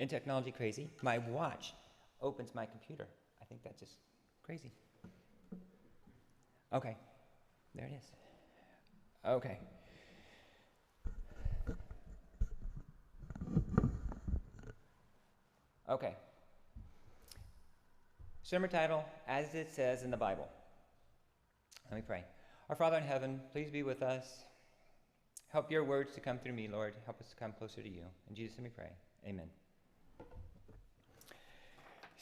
In technology crazy? My watch opens my computer. I think that's just crazy. Okay, there it is. Okay. Okay. Sermon title, as it says in the Bible. Let me pray. Our Father in heaven, please be with us. Help your words to come through me, Lord. Help us to come closer to you. In Jesus' name we pray. Amen.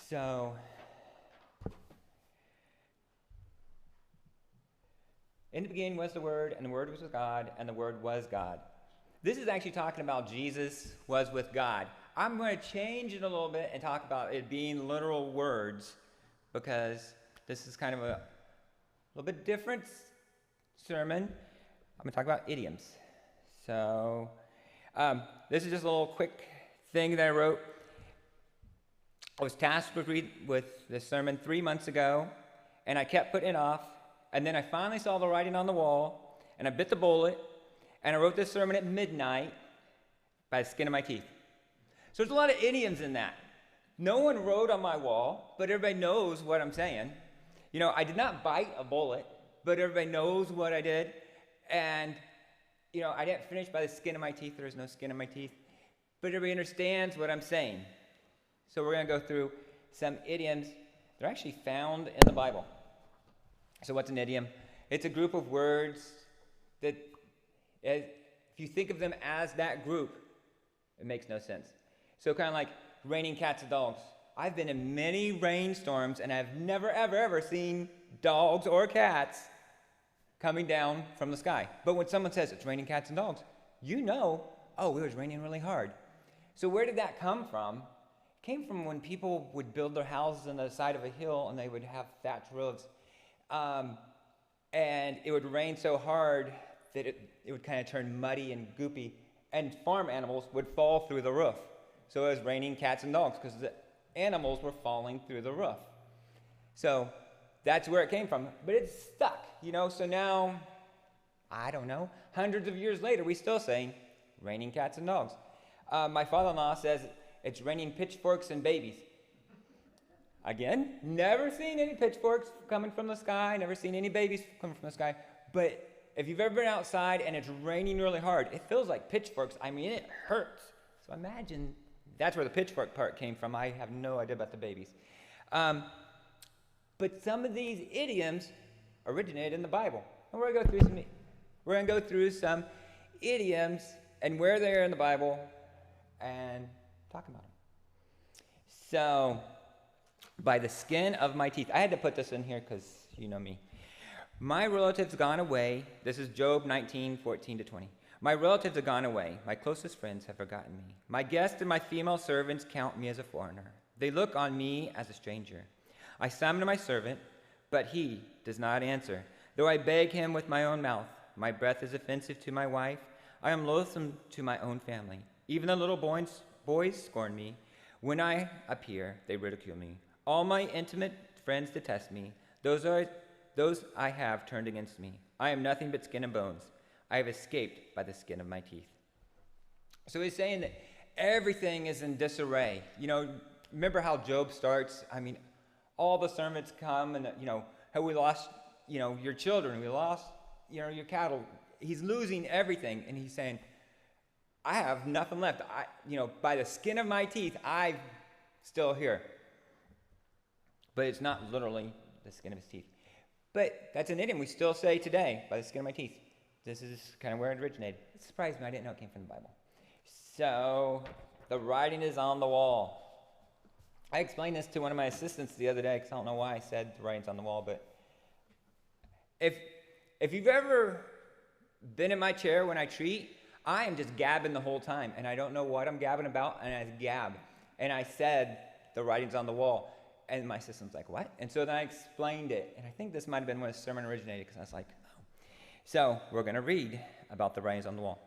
So, in the beginning was the Word, and the Word was with God, and the Word was God. This is actually talking about Jesus was with God. I'm going to change it a little bit and talk about it being literal words, because this is kind of a little bit different sermon. I'm going to talk about idioms. So, this is just a little quick thing that I wrote. I was tasked with this sermon 3 months ago, and I kept putting it off. And then I finally saw the writing on the wall, and I bit the bullet, and I wrote this sermon at midnight by the skin of my teeth. So there's a lot of idioms in that. No one wrote on my wall, but everybody knows what I'm saying. You know, I did not bite a bullet, but everybody knows what I did. And, you know, I didn't finish by the skin of my teeth. There is no skin in my teeth. But everybody understands what I'm saying. So we're going to go through some idioms. They're actually found in the Bible. So what's an idiom? It's a group of words that, if you think of them as that group, it makes no sense. So kind of like raining cats and dogs. I've been in many rainstorms, and I've never, ever, ever seen dogs or cats coming down from the sky. But when someone says it's raining cats and dogs, you know, oh, it was raining really hard. So where did that come from? It came from when people would build their houses on the side of a hill, and they would have thatched roofs. And it would rain so hard that it would kind of turn muddy and goopy, and farm animals would fall through the roof. So it was raining cats and dogs because the animals were falling through the roof. So that's where it came from. But it's stuck, you know. So now, I don't know, hundreds of years later, we still saying raining cats and dogs. My father-in-law says it's raining pitchforks and babies. Again, never seen any pitchforks coming from the sky, never seen any babies coming from the sky. But if you've ever been outside and it's raining really hard, it feels like pitchforks. I mean, it hurts. So imagine that's where the pitchfork part came from. I have no idea about the babies. But some of these idioms originated in the Bible. And we're going to go through some idioms and where they are in the Bible and talk about them. So, by the skin of my teeth. I had to put this in here because you know me. My relatives gone away. This is Job 19:14-20. My relatives have gone away. My closest friends have forgotten me. My guests and my female servants count me as a foreigner. They look on me as a stranger. I summon my servant, but he does not answer. Though I beg him with my own mouth, my breath is offensive to my wife. I am loathsome to my own family. Even the little boys scorn me. When I appear, they ridicule me. All my intimate friends detest me. Those I have turned against me. I am nothing but skin and bones. I have escaped by the skin of my teeth. So he's saying that everything is in disarray. You know, remember how Job starts? I mean, all the sermons come and, you know, how we lost, you know, your children. We lost, you know, your cattle. He's losing everything. And he's saying, I have nothing left. By the skin of my teeth, I'm still here. But it's not literally the skin of his teeth. But that's an idiom we still say today, by the skin of my teeth. This is kind of where it originated. It surprised me. I didn't know it came from the Bible. So, the writing is on the wall. I explained this to one of my assistants the other day, because I don't know why I said the writing's on the wall, but if you've ever been in my chair when I treat, I am just gabbing the whole time, and I don't know what I'm gabbing about, and I gab. And I said, the writing's on the wall. And my assistant's like, what? And so then I explained it, and I think this might have been when the sermon originated, because I was like, oh. So we're going to read about the writings on the wall.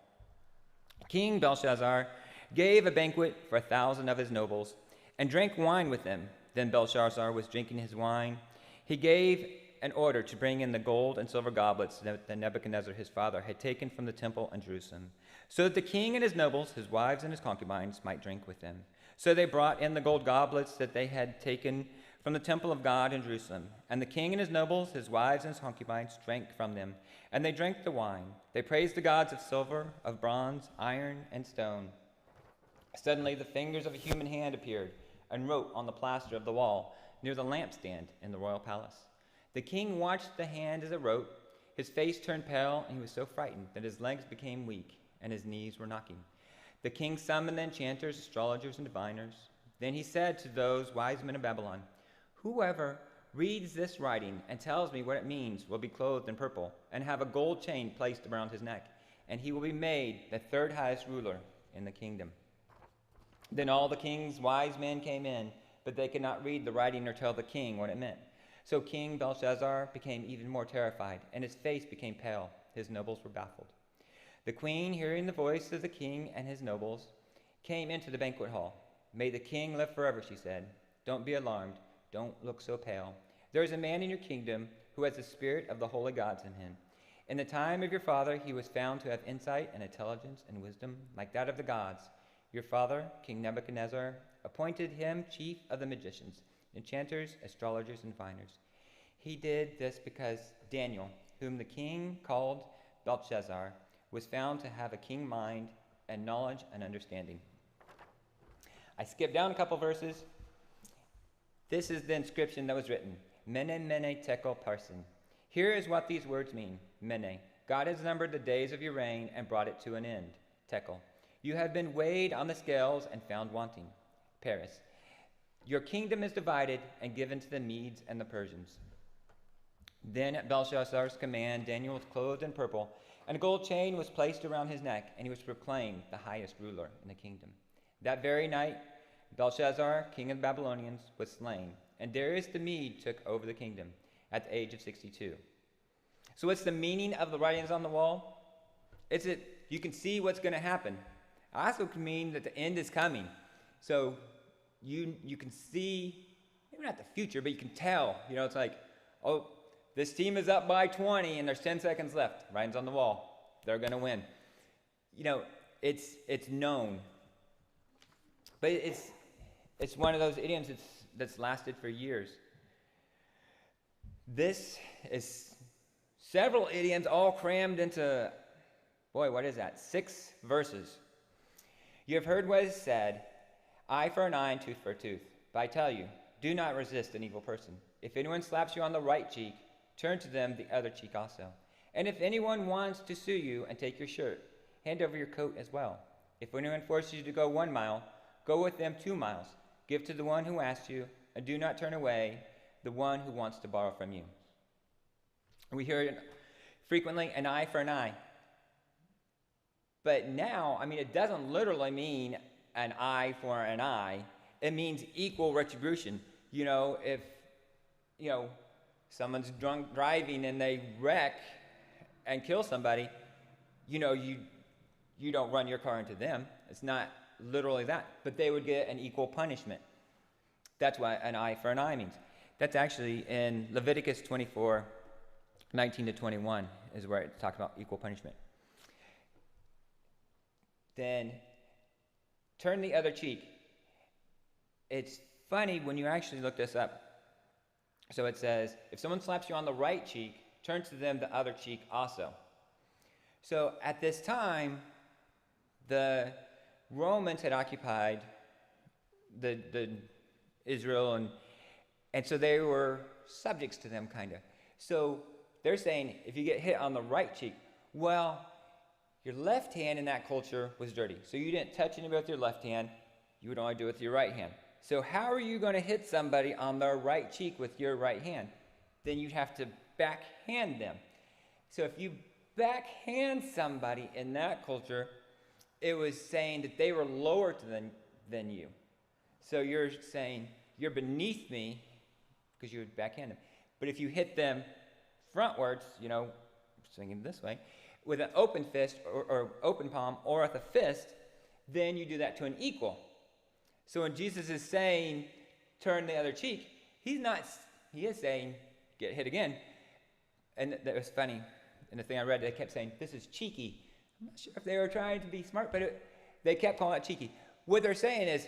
King Belshazzar gave a banquet for 1,000 of his nobles and drank wine with them. Then Belshazzar was drinking his wine. He gave an order to bring in the gold and silver goblets that Nebuchadnezzar his father had taken from the temple in Jerusalem, so that the king and his nobles, his wives and his concubines, might drink with them. So they brought in the gold goblets that they had taken from the temple of God in Jerusalem. And the king and his nobles, his wives and his concubines, drank from them. And they drank the wine. They praised the gods of silver, of bronze, iron, and stone. Suddenly the fingers of a human hand appeared and wrote on the plaster of the wall near the lampstand in the royal palace. The king watched the hand as it wrote. His face turned pale, and he was so frightened that his legs became weak and his knees were knocking. The king summoned the enchanters, astrologers, and diviners. Then he said to those wise men of Babylon, "Whoever reads this writing and tells me what it means will be clothed in purple and have a gold chain placed around his neck, and he will be made the third highest ruler in the kingdom." Then all the king's wise men came in, but they could not read the writing or tell the king what it meant. So King Belshazzar became even more terrified, and his face became pale. His nobles were baffled. The queen, hearing the voice of the king and his nobles, came into the banquet hall. "May the king live forever," she said. "Don't be alarmed. Don't look so pale. There is a man in your kingdom who has the spirit of the holy gods in him. In the time of your father, he was found to have insight and intelligence and wisdom like that of the gods. Your father, King Nebuchadnezzar, appointed him chief of the magicians, enchanters, astrologers, and diviners. He did this because Daniel, whom the king called Belshazzar, was found to have a keen mind and knowledge and understanding." I skipped down a couple verses. This is the inscription that was written, Mene, Mene, Tekel, Parsin. Here is what these words mean. Mene, God has numbered the days of your reign and brought it to an end. Tekel, you have been weighed on the scales and found wanting. Paris, your kingdom is divided and given to the Medes and the Persians. Then at Belshazzar's command, Daniel was clothed in purple, and a gold chain was placed around his neck, and he was proclaimed the highest ruler in the kingdom. That very night, Belshazzar, king of the Babylonians, was slain, and Darius the Mede took over the kingdom at the age of 62. So what's the meaning of the writings on the wall? It's that you can see what's going to happen. It also can mean that the end is coming. So you can see, maybe not the future, but you can tell. It's like, oh, this team is up by 20 and there's 10 seconds left. Writings on the wall. They're going to win. It's known. But it's one of those idioms that's lasted for years. This is several idioms all crammed into, 6 verses. You have heard what is said, eye for an eye and tooth for a tooth. But I tell you, do not resist an evil person. If anyone slaps you on the right cheek, turn to them the other cheek also. And if anyone wants to sue you and take your shirt, hand over your coat as well. If anyone forces you to go 1 mile, go with them 2 miles. Give to the one who asks you, and do not turn away the one who wants to borrow from you. We hear it frequently, an eye for an eye. But now, it doesn't literally mean an eye for an eye. It means equal retribution. If, someone's drunk driving and they wreck and kill somebody, you don't run your car into them. It's not literally that. But they would get an equal punishment. That's what an eye for an eye means. That's actually in Leviticus 24, 19 to 21 is where it talks about equal punishment. Then turn the other cheek. It's funny when you actually look this up. So it says, if someone slaps you on the right cheek, turn to them the other cheek also. So at this time, the Romans had occupied the Israel, and so they were subjects to them, kind of. So they're saying, if you get hit on the right cheek, well, your left hand in that culture was dirty. So you didn't touch anybody with your left hand. You would only do it with your right hand. So how are you going to hit somebody on their right cheek with your right hand? Then you'd have to backhand them. So if you backhand somebody in that culture, it was saying that they were lower than you. So you're saying, you're beneath me because you would backhand them. But if you hit them frontwards, swinging this way, with an open fist or open palm or with a fist, then you do that to an equal. So when Jesus is saying, turn the other cheek, he is saying, get hit again. And that was funny. In the thing I read, they kept saying, this is cheeky. I'm not sure if they were trying to be smart, but they kept calling it cheeky. What they're saying is,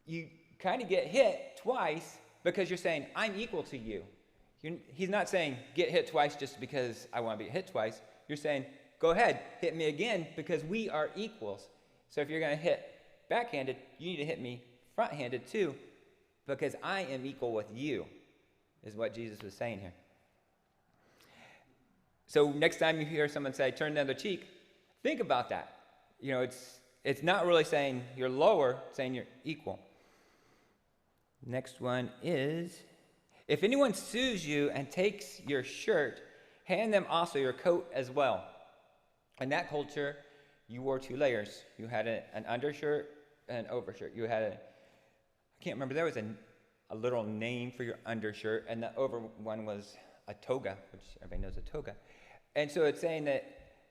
you kind of get hit twice because you're saying, I'm equal to you. He's not saying, get hit twice just because I want to be hit twice. You're saying, go ahead, hit me again because we are equals. So if you're going to hit backhanded, you need to hit me front-handed too because I am equal with you, is what Jesus was saying here. So next time you hear someone say, turn the other cheek, think about that. It's not really saying you're lower, it's saying you're equal. Next one is, if anyone sues you and takes your shirt, hand them also your coat as well. In that culture, you wore 2 layers. You had an undershirt and an overshirt. You had I can't remember, there was a little name for your undershirt, and the over one was a toga, which everybody knows a toga. And so it's saying that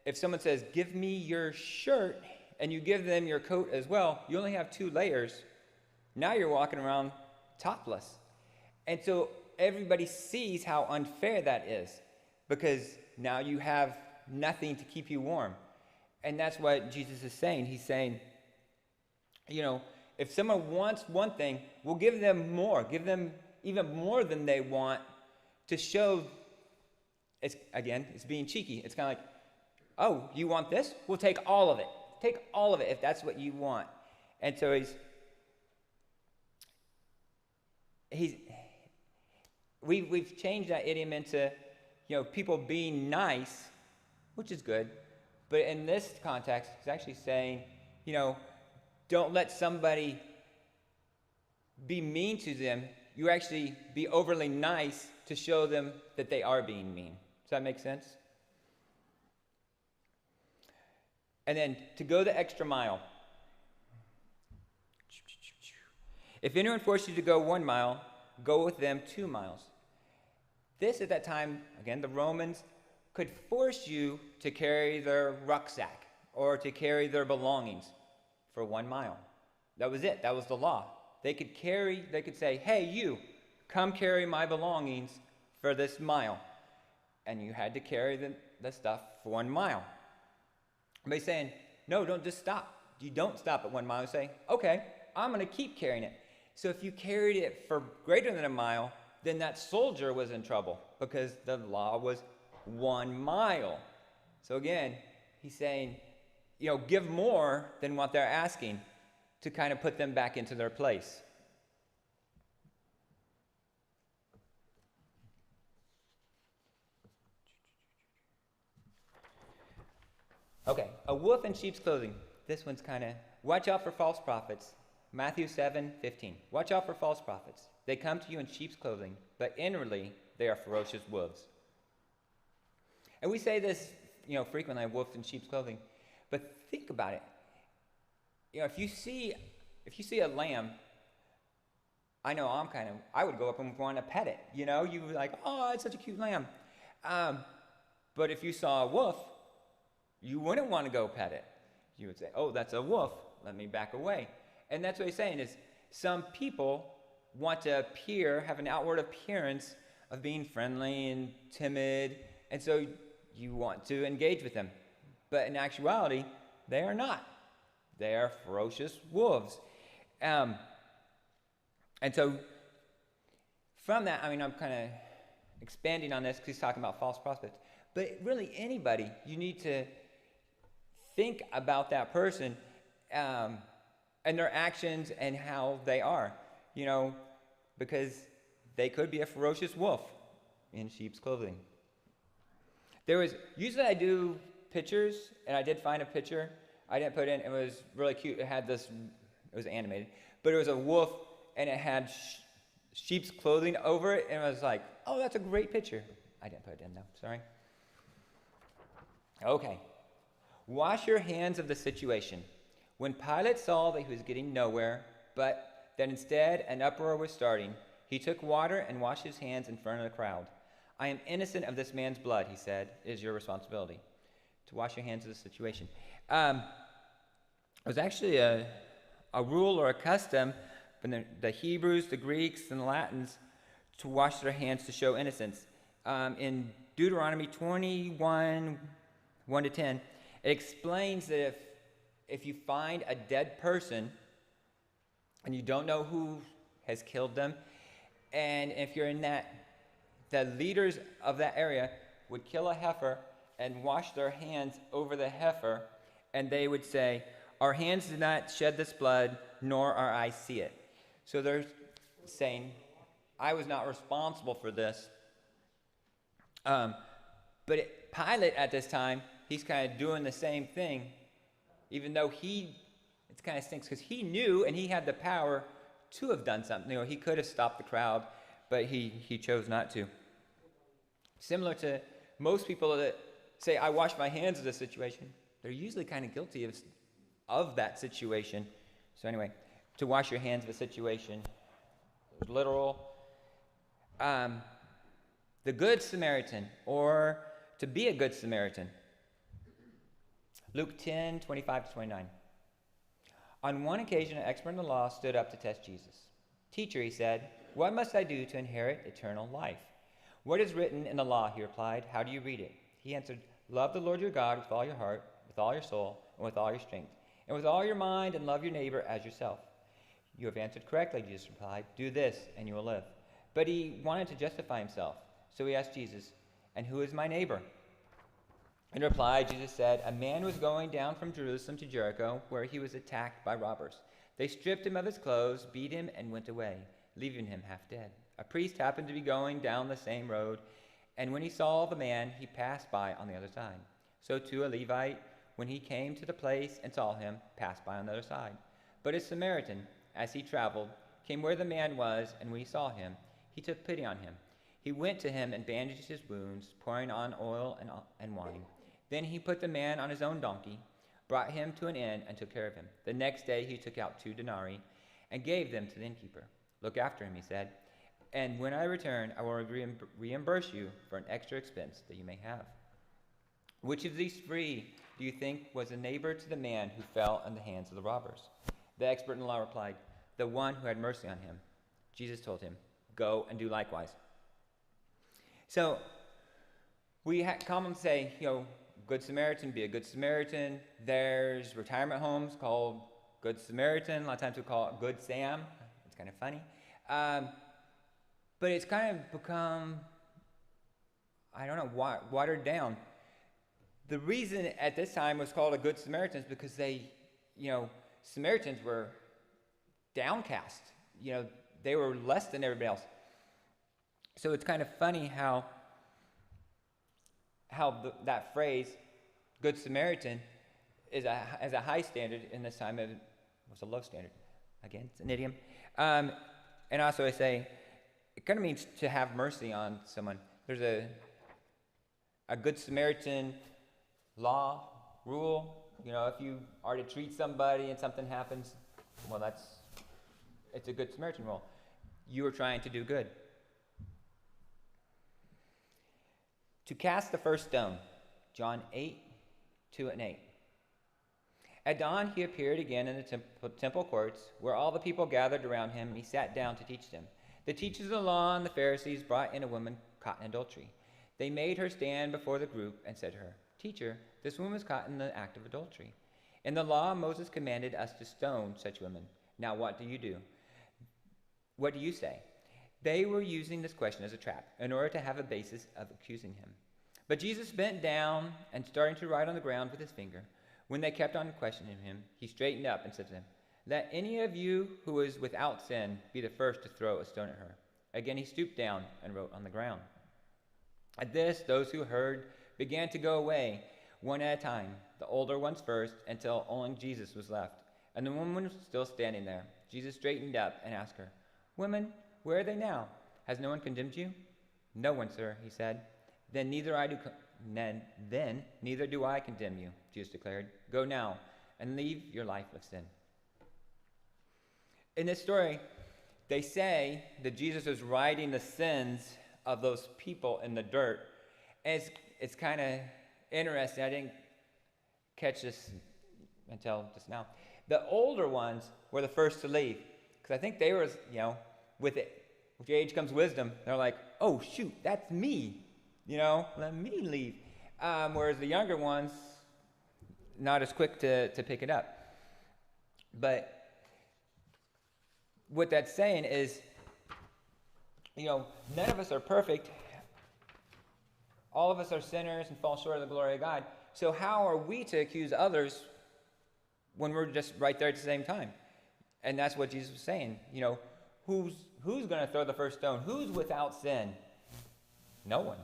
if someone says, give me your shirt, and you give them your coat as well, you only have 2 layers. Now you're walking around topless. And so everybody sees how unfair that is because now you have nothing to keep you warm. And that's what Jesus is saying. He's saying, if someone wants one thing, we'll give them more. Give them even more than they want to show, it's being cheeky. It's kind of like, oh, you want this? We'll take all of it. Take all of it if that's what you want. And so we've changed that idiom into, people being nice, which is good. But in this context, it's actually saying, don't let somebody be mean to them. You actually be overly nice to show them that they are being mean. Does that make sense? And then to go the extra mile. If anyone forces you to go 1 mile, go with them 2 miles. This at that time, again, the Romans could force you to carry their rucksack or to carry their belongings for 1 mile. That was it. That was the law. They could say, hey, you, come carry my belongings for this mile. And you had to carry the stuff for 1 mile. But he's saying, no, don't just stop. You don't stop at 1 mile. You say, okay, I'm going to keep carrying it. So if you carried it for greater than 1 mile, then that soldier was in trouble because the law was 1 mile. So again, he's saying, give more than what they're asking to kind of put them back into their place. Okay, a wolf in sheep's clothing. This one's kind of, watch out for false prophets. Matthew 7:15. Watch out for false prophets. They come to you in sheep's clothing, but inwardly they are ferocious wolves. And we say this, frequently, wolves in sheep's clothing. But think about it. If you see a lamb, I know I would go up and want to pet it. You would be like, oh, it's such a cute lamb. But if you saw a wolf, you wouldn't want to go pet it. You would say, oh, that's a wolf. Let me back away. And that's what he's saying is some people want to have an outward appearance of being friendly and timid. And so you want to engage with them. But in actuality, they are not. They are ferocious wolves. And so from that, I'm kind of expanding on this because he's talking about false prophets. But really anybody, you need to think about that person and their actions and how they are, because they could be a ferocious wolf in sheep's clothing. Usually I do pictures, and I did find a picture I didn't put in. It was really cute. It was animated, but it was a wolf, and it had sheep's clothing over it, and I was like, oh, that's a great picture. I didn't put it in, though. Sorry. Okay. Wash your hands of the situation. When Pilate saw that he was getting nowhere, but that instead an uproar was starting, he took water and washed his hands in front of the crowd. I am innocent of this man's blood, he said. It is your responsibility to wash your hands of the situation. It was actually a rule or a custom from the Hebrews, the Greeks, and the Latins to wash their hands to show innocence. In Deuteronomy 21, 1-10, it explains that if you find a dead person and you don't know who has killed them. And if you're in that, the leaders of that area would kill a heifer and wash their hands over the heifer, and they would say, "Our hands did not shed this blood, nor our eyes see it." So they're saying, I was not responsible for this. But Pilate at this time, he's kind of doing the same thing, even though it kind of stinks because he knew and he had the power to have done something. You know, he could have stopped the crowd, but he chose not to. Similar to most people that say, I wash my hands of this situation, they're usually kind of guilty of that situation. So anyway, to wash your hands of a situation, literal. The Good Samaritan, or to be a Good Samaritan. Luke 10:25-29. On one occasion, an expert in the law stood up to test Jesus. "Teacher," he said, "what must I do to inherit eternal life?" "What is written in the law?" he replied. "How do you read it?" He answered, "Love the Lord your God with all your heart, with all your soul, and with all your strength, and with all your mind, and love your neighbor as yourself." "You have answered correctly," Jesus replied. "Do this, and you will live." But he wanted to justify himself. So he asked Jesus, "And who is my neighbor?" In reply, Jesus said, "A man was going down from Jerusalem to Jericho, where he was attacked by robbers. They stripped him of his clothes, beat him, and went away, leaving him half dead. A priest happened to be going down the same road, and when he saw the man, he passed by on the other side. So too a Levite, when he came to the place and saw him, passed by on the other side. But a Samaritan, as he traveled, came where the man was, and when he saw him, he took pity on him. He went to him and bandaged his wounds, pouring on oil and wine. Then he put the man on his own donkey, brought him to an inn, and took care of him. The next day he took out 2 denarii and gave them to the innkeeper. "Look after him," he said, "and when I return, I will reimburse you for an extra expense that you may have." Which of these 3 do you think was a neighbor to the man who fell in the hands of the robbers?" The expert in the law replied, "The one who had mercy on him." Jesus told him, "Go and do likewise." So we commonly say, Good Samaritan, be a Good Samaritan. There's retirement homes called Good Samaritan. A lot of times we call it Good Sam. It's kind of funny. But it's kind of become, watered down. The reason at this time it was called a Good Samaritan is because Samaritans were downcast. They were less than everybody else. So it's kind of funny how that phrase, Good Samaritan, is a high standard in this time. It was a low standard. Again, it's an idiom. And also I say, it kind of means to have mercy on someone. There's a Good Samaritan law, rule. If you are to treat somebody and something happens, well, it's a Good Samaritan rule. You are trying to do good. To cast the first stone, John 8:2-8. At dawn he appeared again in the temple courts, where all the people gathered around him, and he sat down to teach them. The teachers of the law and the Pharisees brought in a woman caught in adultery. They made her stand before the group and said to her, "Teacher, this woman was caught in the act of adultery. In the law, Moses commanded us to stone such women. Now what do you do? What do you say?" They were using this question as a trap in order to have a basis of accusing him. But Jesus bent down and starting to write on the ground with his finger. When they kept on questioning him, he straightened up and said to them, "Let any of you who is without sin be the first to throw a stone at her." Again he stooped down and wrote on the ground. At this, those who heard began to go away, one at a time, the older ones first, until only Jesus was left. And the woman was still standing there. Jesus straightened up and asked her, "Woman, where are they now? Has no one condemned you?" "No one, sir," he said. Then neither do I condemn you," Jesus declared. "Go now and leave your life of sin." In this story, they say that Jesus is writing the sins of those people in the dirt. And it's kind of interesting. I didn't catch this until just now. The older ones were the first to leave, because I think they were, with age comes wisdom. They're like, "Oh, shoot, that's me. Let me leave." Whereas the younger ones, not as quick to pick it up. But what that's saying is, none of us are perfect. All of us are sinners and fall short of the glory of God. So how are we to accuse others when we're just right there at the same time? And that's what Jesus was saying. Who's going to throw the first stone? Who's without sin? No one.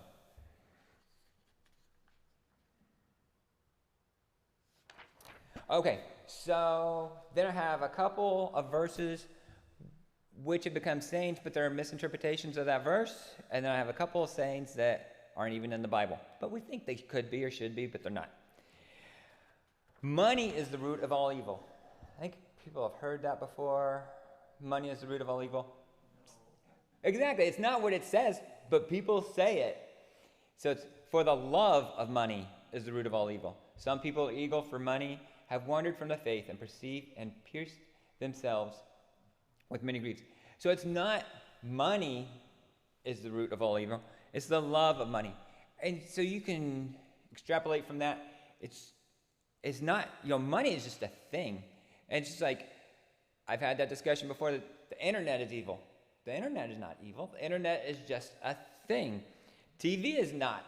Okay, so then I have a couple of verses which have become sayings, but there are misinterpretations of that verse. And then I have a couple of sayings that aren't even in the Bible, but we think they could be or should be, but they're not. Money is the root of all evil. I think people have heard that before. Money is the root of all evil. Exactly. It's not what it says, but people say it. So it's for the love of money is the root of all evil. Some people, eager for money, have wandered from the faith and perceived and pierced themselves with many griefs. So it's not money is the root of all evil. It's the love of money. And so you can extrapolate from that. It's not, money is just a thing. And it's just like, I've had that discussion before, that the internet is evil. The internet is not evil. The internet is just a thing. TV is not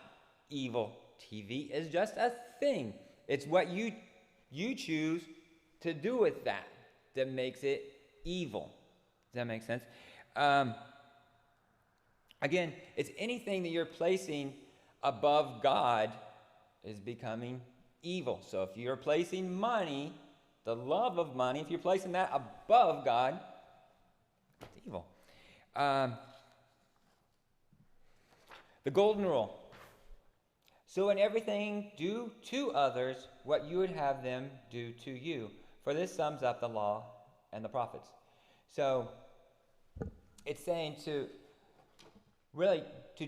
evil. TV is just a thing. It's what you choose to do with that makes it evil. Does that make sense? Again, it's anything that you're placing above God is becoming evil. So if you're placing money, the love of money, if you're placing that above God, it's evil. The golden rule. So in everything, do to others what you would have them do to you. For this sums up the law and the prophets. So it's saying to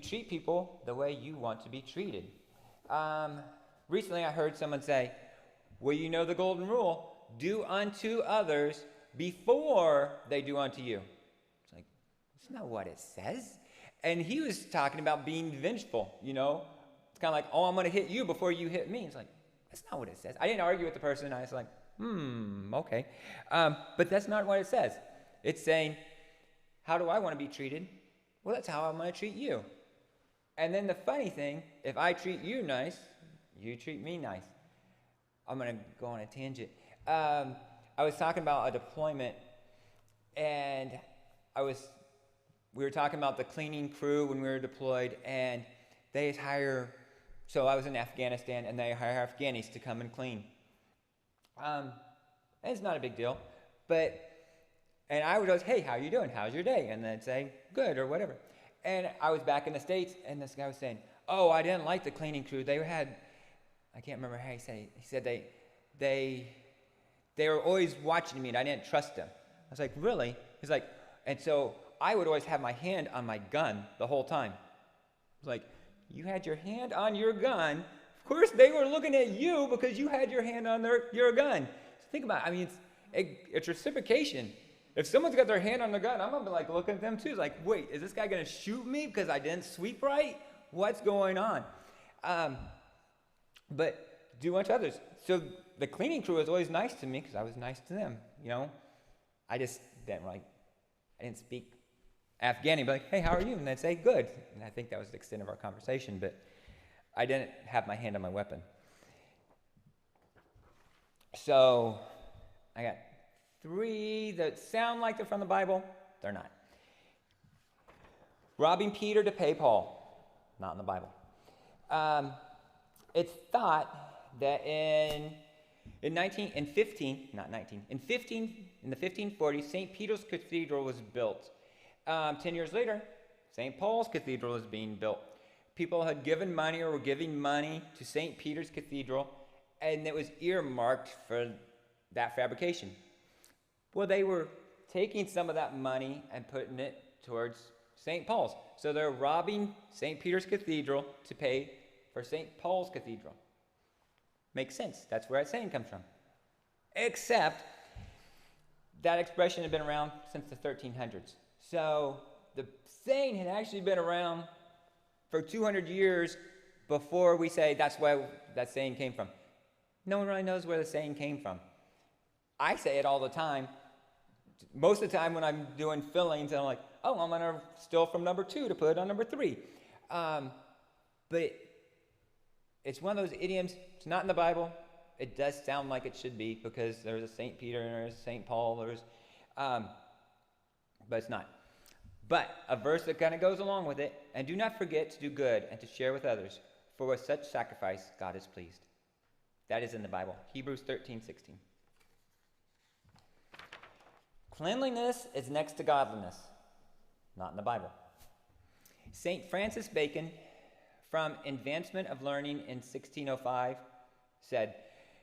treat people the way you want to be treated. Recently I heard someone say, well, the golden rule, do unto others before they do unto you. It's like, that's not what it says. And he was talking about being vengeful, It's kind of like, I'm going to hit you before you hit me. It's like, that's not what it says. I didn't argue with the person. I was like, okay. But that's not what it says. It's saying, how do I want to be treated? Well, that's how I'm going to treat you. And then the funny thing, if I treat you nice, you treat me nice. I'm going to go on a tangent. I was talking about a deployment, and we were talking about the cleaning crew when we were deployed, and they hire, so I was in Afghanistan, and they hire Afghanis to come and clean. And it's not a big deal, and I would go, hey, how you doing? How's your day? And they'd say, good, or whatever. And I was back in the States, and this guy was saying, oh, I didn't like the cleaning crew. They had, I can't remember how he said it. He said they were always watching me, and I didn't trust them. I was like, really? He's like, and so I would always have my hand on my gun the whole time. I was like, you had your hand on your gun. Of course, they were looking at you because you had your hand on your gun. So think about it. It's reciprocation. If someone's got their hand on their gun, I'm going to be looking at them too. It's like, wait, is this guy going to shoot me because I didn't sweep right? What's going on? But do unto others. So the cleaning crew was always nice to me because I was nice to them. I just didn't I didn't speak Afghani, but like, hey, how are you? And they'd say, good. And I think that was the extent of our conversation, but I didn't have my hand on my weapon. So I got 3 that sound like they're from the Bible. They're not. Robbing Peter to pay Paul. Not in the Bible. It's thought that in the 1540s, St. Peter's Cathedral was built. 10 years later, St. Paul's Cathedral is being built. People had given money or were giving money to St. Peter's Cathedral, and it was earmarked for that fabrication. Well, they were taking some of that money and putting it towards St. Paul's. So they're robbing St. Peter's Cathedral to pay for St. Paul's Cathedral. Makes sense. That's where that saying comes from. Except that expression had been around since the 1300s. So the saying had actually been around for 200 years before we say that's where that saying came from. No one really knows where the saying came from. I say it all the time. most of the time when I'm doing fillings, I'm like, oh, I'm going to steal from number 2 to put on number 3. But it's one of those idioms. It's not in the Bible. It does sound like it should be because there's a St. Peter and there's a St. Paul. But it's not. But a verse that kind of goes along with it, and do not forget to do good and to share with others, for with such sacrifice God is pleased. That is in the Bible. Hebrews 13:16. Cleanliness is next to godliness. Not in the Bible. St. Francis Bacon, from Advancement of Learning in 1605, said,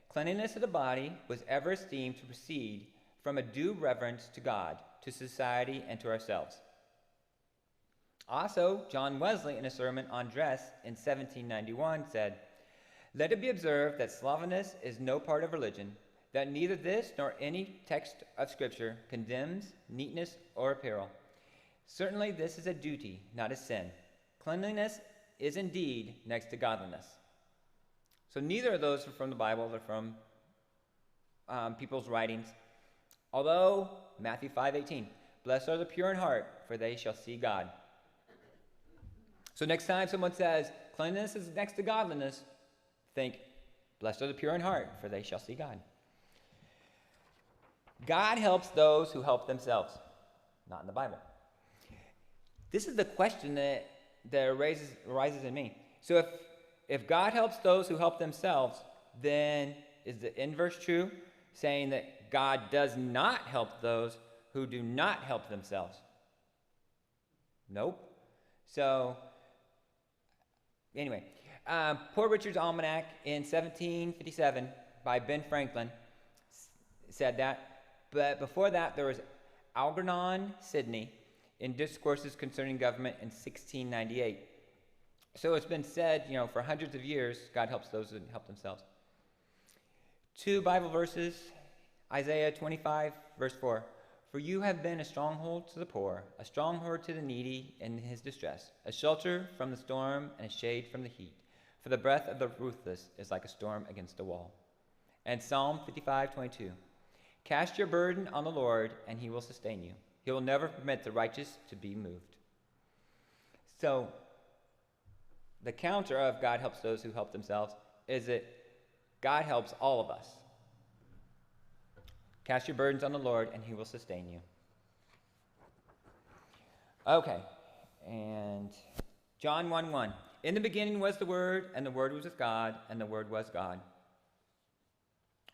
cleanliness of the body was ever esteemed to proceed from a due reverence to God, to society, and to ourselves. Also, John Wesley, in a sermon on dress in 1791, said, let it be observed that slovenliness is no part of religion, that neither this nor any text of Scripture condemns neatness or apparel. Certainly this is a duty, not a sin. Cleanliness is indeed next to godliness. So neither of those are from the Bible. They're from people's writings. Although, Matthew 5:18, blessed are the pure in heart, for they shall see God. So next time someone says, cleanliness is next to godliness, think, blessed are the pure in heart, for they shall see God. God helps those who help themselves. Not in the Bible. This is the question that arises in me. So if God helps those who help themselves, then is the inverse true, saying that God does not help those who do not help themselves? Nope. So, anyway, Poor Richard's Almanac in 1757 by Ben Franklin said that. But before that, there was Algernon Sidney in Discourses Concerning Government in 1698. So it's been said, for hundreds of years, God helps those who help themselves. 2 Bible verses, Isaiah 25, verse 4. For you have been a stronghold to the poor, a stronghold to the needy in his distress, a shelter from the storm and a shade from the heat. For the breath of the ruthless is like a storm against a wall. And Psalm 55:22. Cast your burden on the Lord, and he will sustain you. He will never permit the righteous to be moved. So, the counter of God helps those who help themselves is that God helps all of us. Cast your burdens on the Lord, and he will sustain you. Okay, and John 1:1. In the beginning was the Word, and the Word was with God, and the Word was God.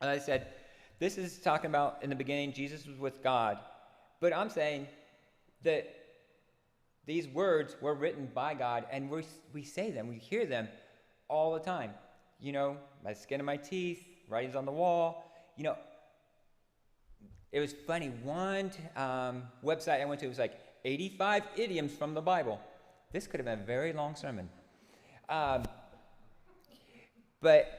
As I said, this is talking about in the beginning, Jesus was with God. But I'm saying that these words were written by God, and we say them, we hear them all the time. My skin of my teeth, writings on the wall. It was funny. One website I went to was like 85 idioms from the Bible. This could have been a very long sermon. But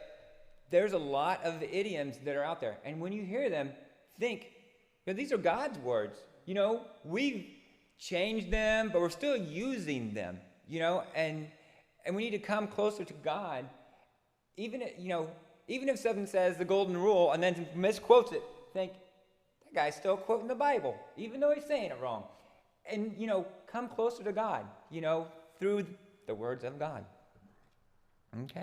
there's a lot of idioms that are out there. And when you hear them, think, these are God's words. We've changed them, but we're still using them, and we need to come closer to God. Even if someone says the golden rule and then misquotes it, think, that guy's still quoting the Bible, even though he's saying it wrong. And, come closer to God, through the words of God. Okay.